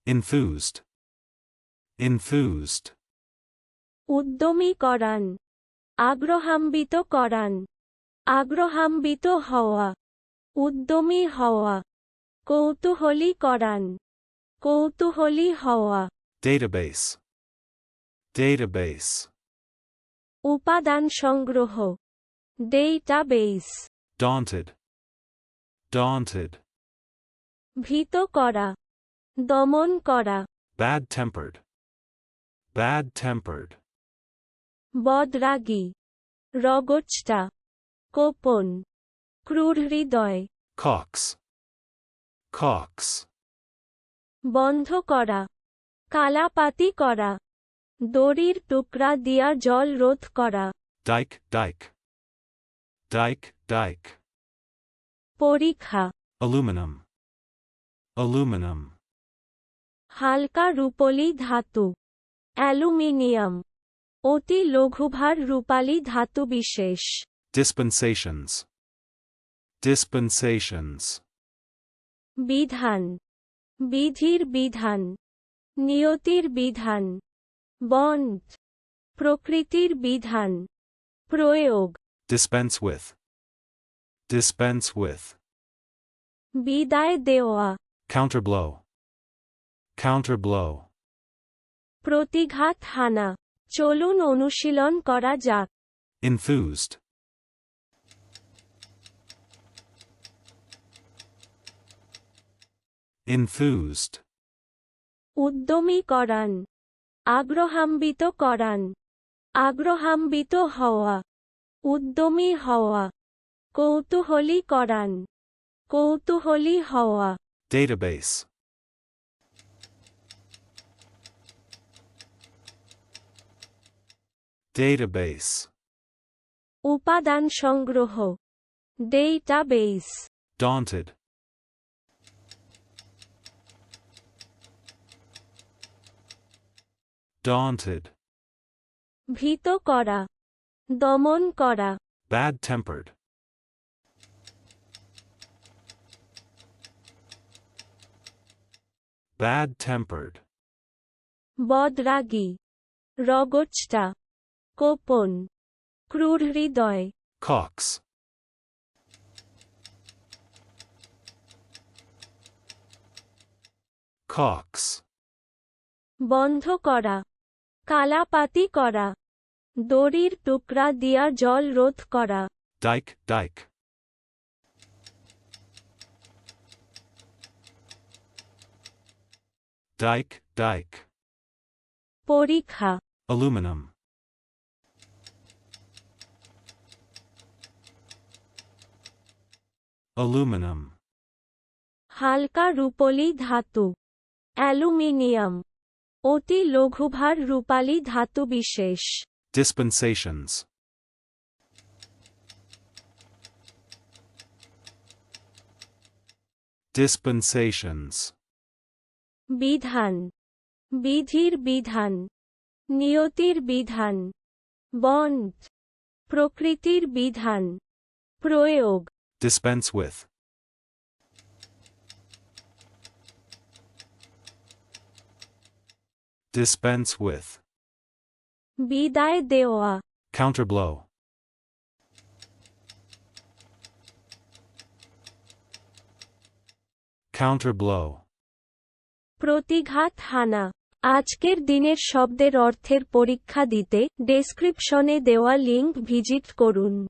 Enthused. Enthused. উদ্যমী করান, আগ্রহান্বিত করান, আগ্রহান্বিত হওয়া, উদ্যমী হওয়া, কৌতূহলী করান, কৌতূহলী হওয়া। Database. Database. উপাদান সংগ্রহ, ডেটাবেস। Daunted. Daunted. ভীত করা, দমন করা। Bad-tempered. Bad-tempered. বদরাগী, রগচটা, কোপন, ক্রূর হৃদয়। Cox. Cox. বন্ধ করা, কালাপাতি করা, দড়ির টুকরা দিয়া জল রোধ করা। Dike. Dike. Dike. Dike. পরীক্ষা, Aluminum. Aluminum. হালকা রূপলি ধাতু, অ্যালুমিনিয়াম। অতি লঘুভার রূপালী ধাতু বিশেষ। Dispensations. Dispensations. বিধান, বিধির বিধান, নিয়তির বিধান, বন্ড, প্রকৃতির বিধান, প্রয়োগ। Dispense with. Dispense with. বিদায় দেওয়া, Counterblow. Counterblow. প্রতিঘাত হানা। চলুন অনুশীলন করা যাক। Enthused. Enthused. উদ্যমী করান, আগ্রহান্বিত করান, আগ্রহান্বিত হওয়া, উদ্যমী হওয়া, কৌতূহলী করান, কৌতূহলী হওয়া। Database. Database. উপাদান সংগ্রহ, ডেটাবেস। Daunted. Daunted. ভীত করা, দমন করা। Bad-tempered. Bad-tempered. বদরাগী, রগচটা, কোপন, ক্রূর হৃদয়। Cox. Cox. বন্ধ করা, কালাপাতি করা, দড়ির টুকরা দিয়া জল রোধ করা। Dike. Dike. Dike. Dike. পরীক্ষা, Aluminum. Aluminum. হালকা রূপলি ধাতু, অ্যালুমিনিয়াম। অতি লঘুভার রূপালী ধাতু বিশেষ। Dispensations. Dispensations. বিধান, বিধির বিধান, নিয়তির বিধান, বন্ড, প্রকৃতির বিধান, প্রয়োগ। Dispense with. Dispense with. বিদায় দেওয়া, Counterblow. Counterblow. প্রতিঘাত হানা। আজকের দিনের শব্দের অর্থের পরীক্ষা দিতে ডেসক্রিপশনে দেওয়া লিংক ভিজিট করুন।